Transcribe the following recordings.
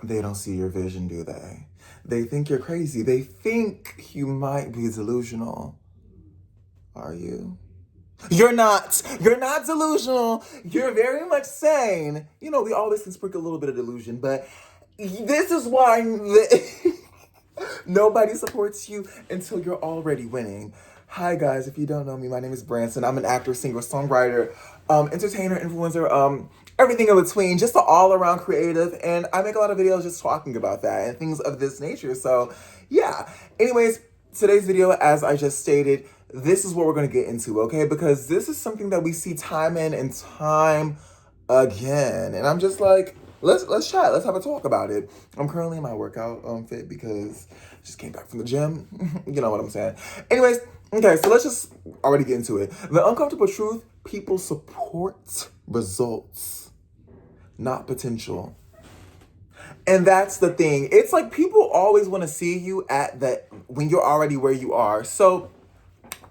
They don't see your vision, do they? They think you're crazy. They think you might be delusional. Are you? You're not. You're not delusional. You're very much sane. You know, we always can sprinkle a little bit of delusion, but this is why nobody supports you until you're already winning. Hi guys, if you don't know me, my name is Branson. I'm an actor, singer, songwriter, entertainer, influencer, everything in between, just an all-around creative, and I make a lot of videos just talking about that and things of this nature. So, yeah. Anyways, today's video, as I just stated, this is what we're gonna get into, okay? Because this is something that we see time in and time again, and I'm just like, let's chat. Let's have a talk about it. I'm currently in my workout fit because I just came back from the gym. You know what I'm saying. Anyways, okay, so let's just already get into it. The uncomfortable truth: people support results, not potential. And that's the thing. It's like people always want to see you at the when you're already where you are. So,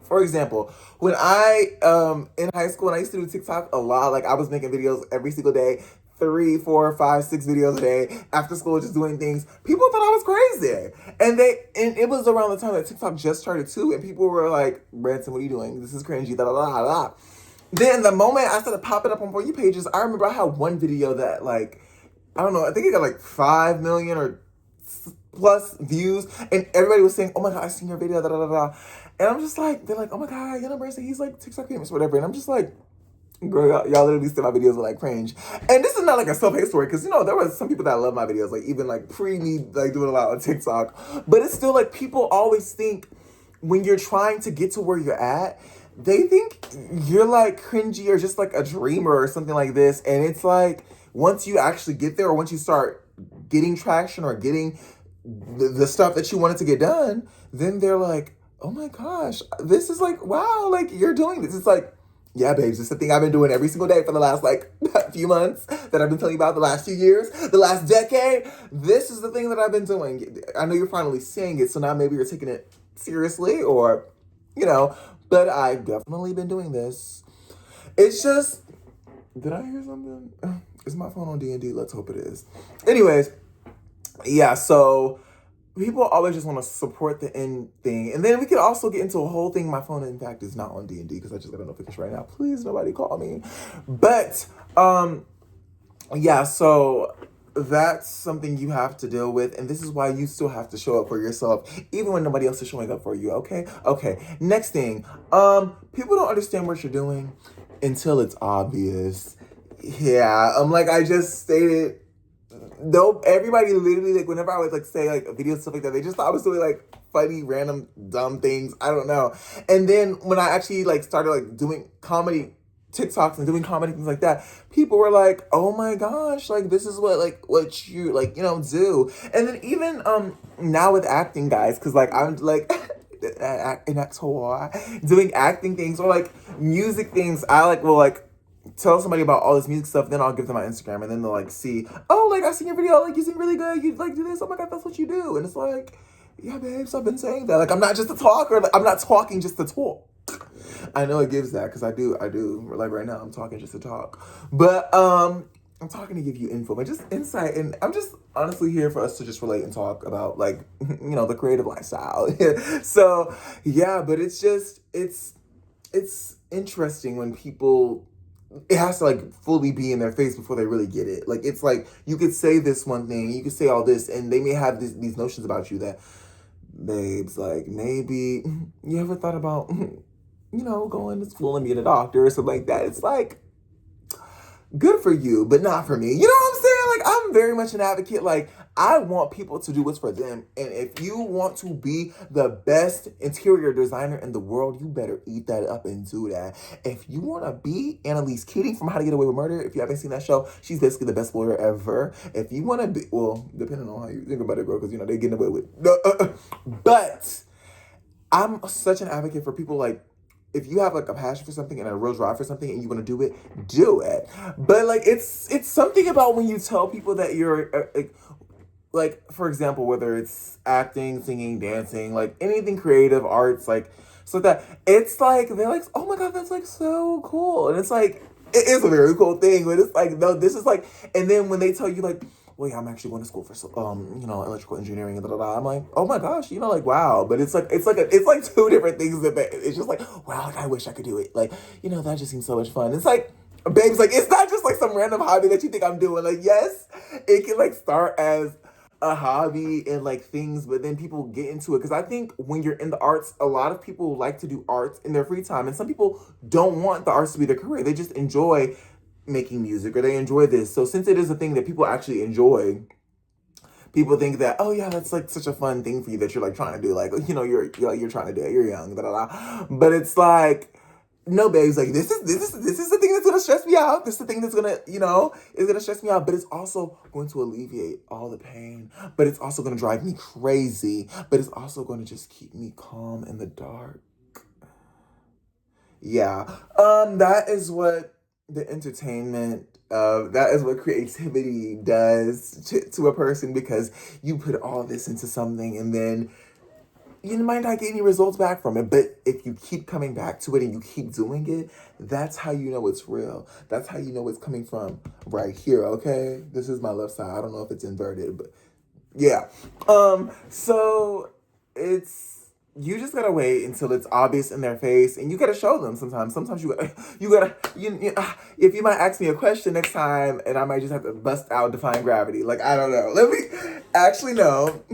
for example, when I in high school and I used to do TikTok a lot, like I was making videos every single day, 3, 4, 5, 6 videos a day after school, just doing things. People thought I was crazy, and it was around the time that TikTok just started too, and people were like, "Branson, what are you doing? This is cringy." Da da da da. Then the moment I started popping up on For You pages, I remember I had one video that like I don't know, I think it got like 5 million or plus views, and everybody was saying, "Oh my god, I seen your video." Da da da da. And I'm just like, they're like, "Oh my god, you know, Branson, he's like TikTok famous, whatever." And I'm just like, girl, y'all literally said my videos were like cringe. And this is not like a self-hate story, because you know, there was some people that love my videos, like even like pre me like doing a lot on TikTok. But it's still like people always think when you're trying to get to where you're at, they think you're like cringy or just like a dreamer or something like this. And it's like once you actually get there, or once you start getting traction or getting the stuff that you wanted to get done, then they're like, "Oh my gosh, this is like, wow, like you're doing this." It's like, yeah, babes, it's the thing I've been doing every single day for the last like few months that I've been telling you about, the last few years, the last decade. This is the thing that I've been doing. I know you're finally seeing it, so now maybe you're taking it seriously, or, you know, but I've definitely been doing this. It's just, did I hear something? Is my phone on D&D? Let's hope it is. Anyways, yeah, so people always just want to support the end thing. And then we could also get into a whole thing. My phone, in fact, is not on D&D because I just got a notification right now. Please, nobody call me. But, yeah, so that's something you have to deal with. And this is why you still have to show up for yourself, even when nobody else is showing up for you, okay? Okay, next thing. People don't understand what you're doing until it's obvious. Yeah, like I just stated, nope, everybody literally, like, whenever I would, like, say, like, a video, stuff like that, they just thought I was doing, like, funny, random, dumb things. I don't know. And then when I actually, like, started, like, doing comedy TikToks and doing comedy, things like that, people were like, "Oh my gosh, like, this is what you, like, you know, do." And then even, now with acting, guys, because, like, I'm, like, an actor, doing acting things, or, like, music things, I, like, will, like, tell somebody about all this music stuff, then I'll give them my Instagram, and then they'll like see, "Oh, like I seen your video, like you sing really good, you like do this, oh my god, that's what you do." And it's like, yeah, babes, I've been saying that. Like I'm not just a talker, like, I'm not talking just to talk. I know it gives that, because I do. Like right now, I'm talking just to talk. But I'm talking to give you info, but just insight, and I'm just honestly here for us to just relate and talk about, like, you know, the creative lifestyle. So yeah, but it's just it's interesting when people, it has to like fully be in their face before they really get it. Like it's like you could say this one thing, you could say all this, and they may have these notions about you that, babes, like maybe you ever thought about, you know, going to school and being a doctor or something like that. It's like, good for you, but not for me. You know what I'm saying? Like, I'm very much an advocate. Like, I want people to do what's for them. And if you want to be the best interior designer in the world, you better eat that up and do that. If you want to be Annalise Keating from How to Get Away with Murder, if you haven't seen that show, she's basically the best lawyer ever. If you want to be, well, depending on how you think about it, girl, because, you know, they're getting away with, but I'm such an advocate for people, like, if you have like a passion for something and a real drive for something and you want to do it, do it. But like it's something about when you tell people that you're like, for example, whether it's acting, singing, dancing, like anything creative, arts, like so that it's like they're like, "Oh my god, that's like so cool," and it's like it is a very cool thing, but it's like, no, this is like, and then when they tell you like, well, yeah, I'm actually going to school for electrical engineering and da da da. I'm like, oh my gosh, like wow. But it's like two different things it's just like, wow, like I wish I could do it. Like, that just seems so much fun. It's like, babes, like it's not just like some random hobby that you think I'm doing. Like, yes, it can like start as a hobby and like things, but then people get into it because I think when you're in the arts, a lot of people like to do arts in their free time, and some people don't want the arts to be their career. They just enjoy making music or they enjoy this. So since it is a thing that people actually enjoy, people think that, oh yeah, that's like such a fun thing for you that you're like trying to do, like you're trying to do it, you're young, da da da. But it's like, no, babes, like this is the thing that's gonna stress me out. This is the thing that's gonna, is gonna stress me out. But it's also going to alleviate all the pain. But it's also gonna drive me crazy. But it's also gonna just keep me calm in the dark. Yeah. That is what the entertainment that is what creativity does to a person, because you put all this into something and then you might not get any results back from it, but if you keep coming back to it and you keep doing it, that's how you know it's real. That's how you know it's coming from right here, okay? This is my left side. I don't know if it's inverted, but yeah. So it's you just gotta wait until it's obvious in their face, and you gotta show them. Sometimes if you might ask me a question next time, and I might just have to bust out defying gravity. Like, I don't know. Let me actually no.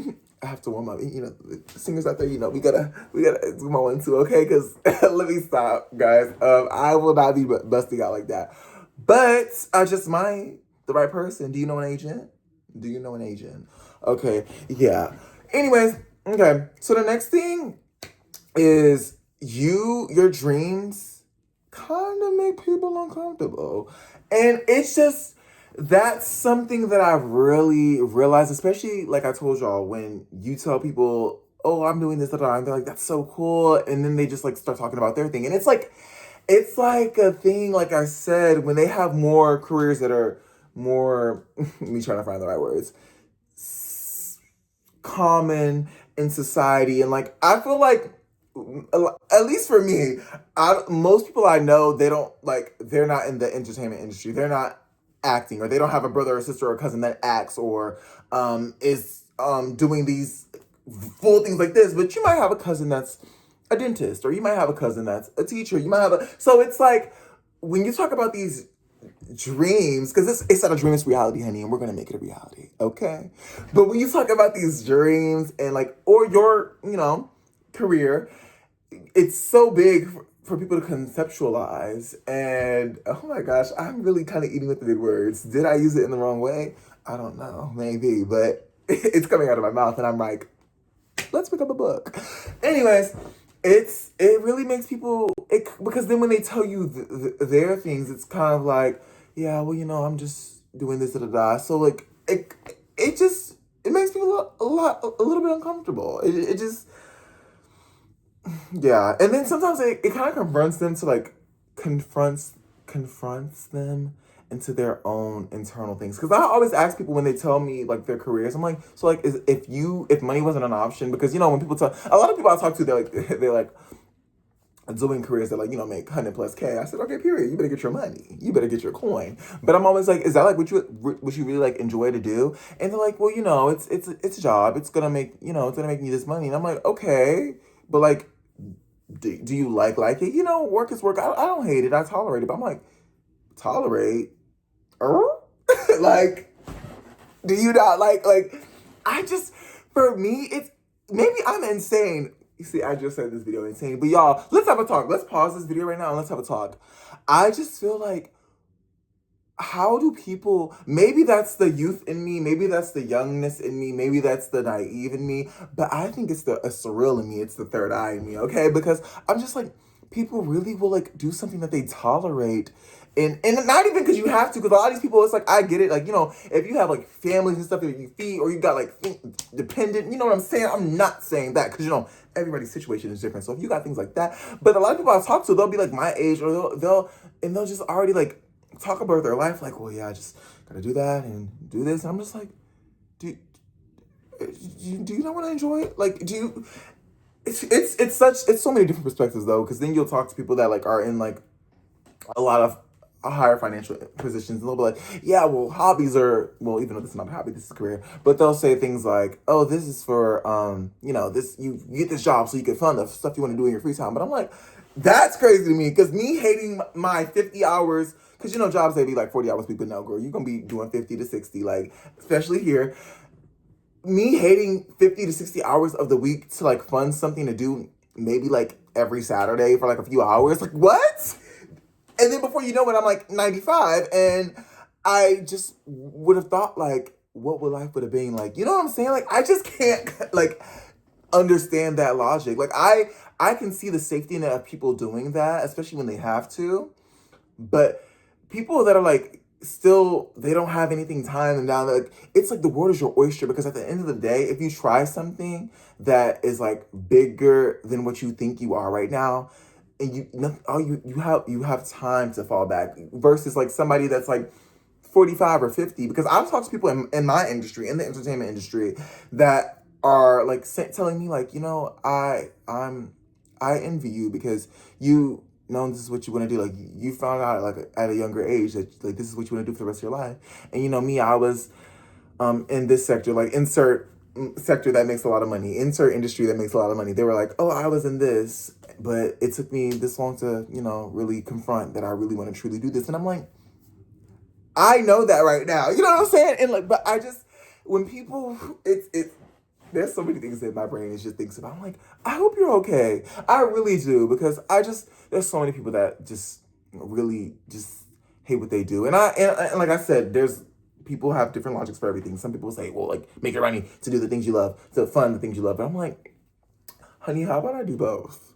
I have to warm up. The singers out there, we gotta do my 1-2, okay? Because let me stop, guys. I will not be busting out like that. But I just might. The right person. Do you know an agent? Do you know an agent? Okay, yeah. Anyways, okay. So the next thing is your dreams kind of make people uncomfortable. And it's just, that's something that I've really realized, especially like I told y'all, when you tell people, oh, I'm doing this, and they're like, that's so cool. And then they just like start talking about their thing. And it's like a thing, like I said, when they have more careers that are more, me trying to find the right words, common in society. And like, I feel like, at least for me, most people I know, they're not in the entertainment industry. They're not acting, or they don't have a brother or sister or cousin that acts, or is doing these full things like this. But you might have a cousin that's a dentist, or you might have a cousin that's a teacher. You might have so it's like, when you talk about these dreams, because it's not a dream, it's reality, honey, and we're gonna make it a reality, okay? But when you talk about these dreams and like, or your, career, it's so big for people to conceptualize. And oh my gosh, I'm really kind of eating with the big words. Did I use it in the wrong way? I don't know, maybe, but it's coming out of my mouth, and I'm like, let's pick up a book. Anyways, it really makes people, because then when they tell you their things, it's kind of like, yeah, well, I'm just doing this, da da da. So like, it makes people a little bit uncomfortable. It just, yeah. And then sometimes it kind of confronts them to like, confronts them into their own internal things. Because I always ask people when they tell me like their careers, I'm like, so like, if money wasn't an option, because when people talk, a lot of people I talk to, they're like doing careers that like, make 100+ K. I said, okay, period. You better get your money. You better get your coin. But I'm always like, is that like what you really like enjoy to do? And they're like, well, it's a job. It's gonna make it's gonna make me this money. And I'm like, okay, but like, do you like it? Work is work. I don't hate it. I tolerate it. But I'm like, tolerate? Like, do you not like? I just, for me, it's, maybe I'm insane. You see, I just said this video insane, but y'all, let's have a talk. Let's pause this video right now and let's have a talk. I just feel like, how do people, maybe that's the youth in me, maybe that's the youngness in me, maybe that's the naive in me, but I think it's the surreal in me, it's the third eye in me, okay? Because I'm just like, people really will like do something that they tolerate. And not even because you have to, because a lot of these people, it's like, I get it, like, if you have like families and stuff that you feed, or you got like dependent, you know what I'm saying? I'm not saying that, because everybody's situation is different. So if you got things like that, but a lot of people I talk to, they'll be like my age, or they'll just already like talk about their life, like, well, yeah, I just gotta do that and do this. And I'm just like, do you not want to enjoy it? Like, do you? It's so many different perspectives though, because then you'll talk to people that like are in like a lot of higher financial positions, and they'll be like, yeah, well, hobbies are, well, even though this is not a hobby, this is a career, but they'll say things like, oh, this is for, this, you get this job so you can fund the stuff you want to do in your free time. But I'm like, that's crazy to me, because me hating my 50 hours, because jobs, they be like 40 hours, people know, girl, you're going to be doing 50 to 60, like, especially here. Me hating 50 to 60 hours of the week to like fund something to do maybe like every Saturday for like a few hours. Like, what? And then before you know it, I'm like 95, and I just would have thought like, what would life would have been like? You know what I'm saying? Like, I just can't like understand that logic. Like, I can see the safety net of people doing that, especially when they have to. But people that are like still, they don't have anything tying them down. Like, it's like the world is your oyster, because at the end of the day, if you try something that is like bigger than what you think you are right now, and you have time to fall back, versus like somebody that's like 45 or 50. Because I've talked to people in my industry, in the entertainment industry, that are like telling me like, I envy you, because you know this is what you want to do. Like, you found out like at a younger age that like this is what you want to do for the rest of your life. And me, I was in this sector, like insert sector that makes a lot of money, insert industry that makes a lot of money. They were like, oh, I was in this, but it took me this long to, really confront that I really want to truly do this. And I'm like, I know that right now. You know what I'm saying? And like, but I just, when people, there's so many things that my brain is just thinks about. I'm like, I hope you're okay. I really do, because there's so many people that just really just hate what they do. And like I said, people have different logics for everything. Some people say, well, like, make your money to do the things you love, to fund the things you love. But I'm like, honey, how about I do both?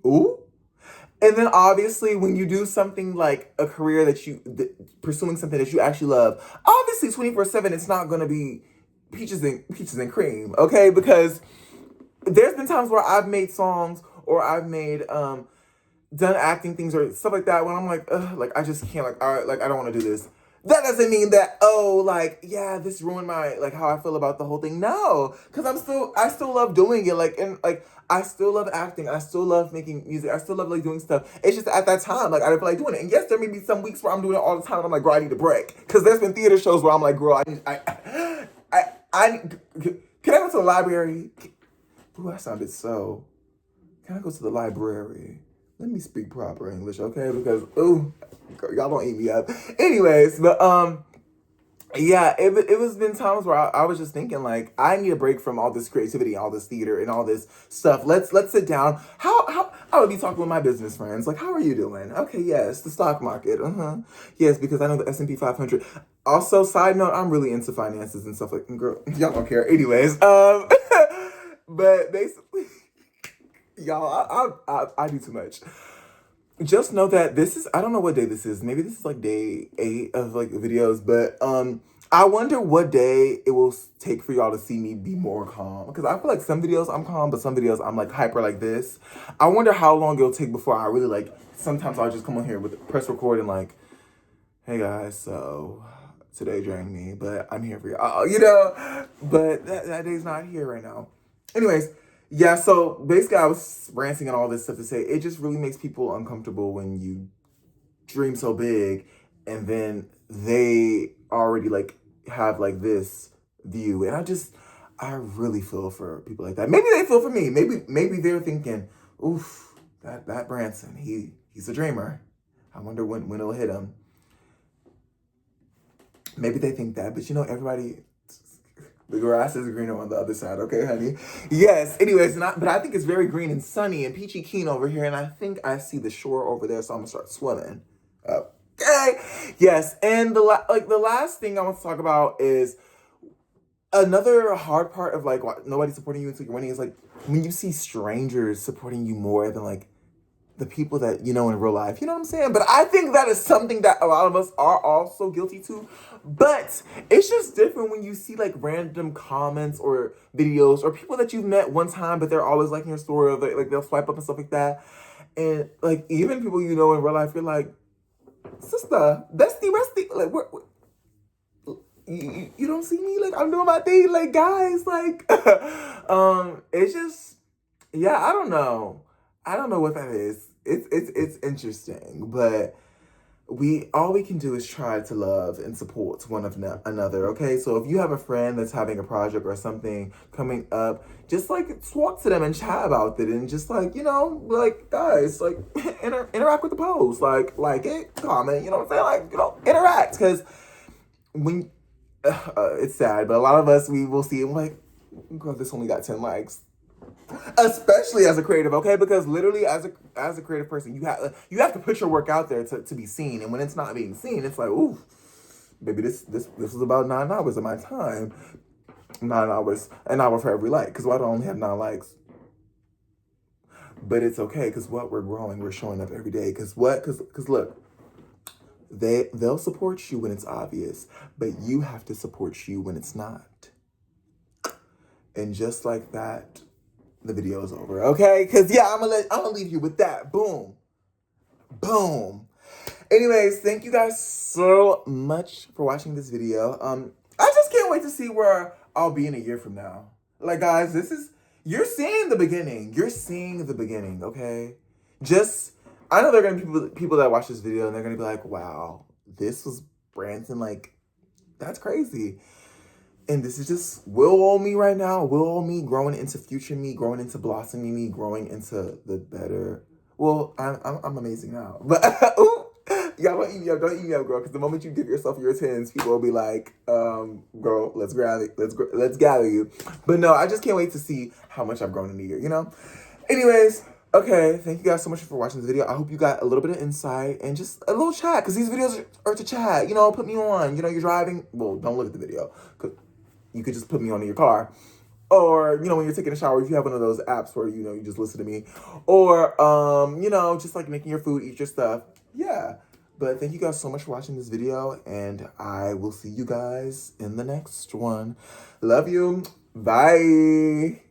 Ooh. And then obviously when you do something like a career pursuing something that you actually love, obviously 24/7, it's not going to be peaches and cream, okay? Because there's been times where I've made songs, or I've made done acting things or stuff like that, when I'm like, ugh, like I just can't, like, I don't want to do this. That doesn't mean that, oh, like, yeah, this ruined my, like, how I feel about the whole thing. No, because I still love doing it. Like, and like, I still love acting. I still love making music. I still love like doing stuff. It's just at that time, like, I didn't feel like doing it. And yes, there may be some weeks where I'm doing it all the time, and I'm like, girl, I need a break. Because there's been theater shows where I'm like, girl, I can I go to the library? Ooh, I sounded so. Can I go to the library? Let me speak proper English, okay? Because, ooh, y'all don't eat me up. Anyways, but, yeah, it was been times where I was just thinking, like, I need a break from all this creativity, all this theater, and all this stuff. Let's sit down. How I would be talking with my business friends. Like, how are you doing? Okay, yes, the stock market. Yes, because I know the S&P 500. Also, side note, I'm really into finances and stuff like, girl, y'all don't care. Anyways, but basically, y'all, I do too much. Just know that this is, I don't know what day this is. Maybe this is like day 8 of like videos, but I wonder what day it will take for y'all to see me be more calm. Because I feel like some videos I'm calm, but some videos I'm like hyper like this. I wonder how long it'll take before I really like, sometimes I'll just come on here with press record and like, hey guys, so today drained me, but I'm here for you. But that day's not here right now. Anyways, yeah, so basically I was ranting and all this stuff to say, it just really makes people uncomfortable when you dream so big and then they already like have like this view. And I really feel for people like that. Maybe they feel for me. Maybe they're thinking, oof, that Branson, he's a dreamer. I wonder when it'll hit him. Maybe they think that, but everybody, the grass is greener on the other side, okay, honey? Yes, anyways, but I think it's very green and sunny and peachy keen over here, and I think I see the shore over there, so I'm gonna start swimming. Okay, yes, and the last thing I want to talk about is another hard part of like nobody supporting you until you're winning is like when you see strangers supporting you more than like the people that you know in real life. You know what I'm saying? But I think that is something that a lot of us are also guilty to. But it's just different when you see like random comments or videos or people that you've met one time, but they're always liking your story, or like they'll swipe up and stuff like that. And like even people you know in real life, you're like, sister, bestie, like you don't see me, like I'm doing my thing, like guys, like it's just, yeah, I don't know what that is. It's interesting, but all we can do is try to love and support one of another, okay? So if you have a friend that's having a project or something coming up, just like talk to them and chat about it, and just like, like, guys, like, interact with the post, like it, comment, you know what I'm saying? Like, interact, because when it's sad, but a lot of us, we will see it like, girl, this only got 10 likes. Especially as a creative, okay? Because literally, as a creative person, you have to put your work out there to be seen. And when it's not being seen, it's like, ooh, baby, this was about 9 hours of my time. 9 hours, an hour for every like. Because why do I only have 9 likes? But it's okay, because what, we're growing, we're showing up every day. Because what? Because look, they'll support you when it's obvious, but you have to support you when it's not. And just like that, the video is over, okay? Because, yeah, I'm gonna leave you with that. Boom. Boom. Anyways, thank you guys so much for watching this video. I just can't wait to see where I'll be in a year from now. Like, guys, you're seeing the beginning. You're seeing the beginning, okay? I know there are gonna be people that watch this video and they're gonna be like, wow, this was Branson, like, that's crazy. And this is just will old me right now. Will old me growing into future me, growing into blossoming me, growing into the better. Well, I'm amazing now. But ooh, y'all don't eat me up, girl. Because the moment you give yourself your 10s, people will be like, girl, let's gather you. But no, I just can't wait to see how much I've grown in a year, Anyways, okay, thank you guys so much for watching this video. I hope you got a little bit of insight and just a little chat, because these videos are to chat. Put me on. You're driving. Well, don't look at the video, because you could just put me on in your car. Or, when you're taking a shower, if you have one of those apps where, you just listen to me. Or, just like making your food, eat your stuff. Yeah. But thank you guys so much for watching this video. And I will see you guys in the next one. Love you. Bye.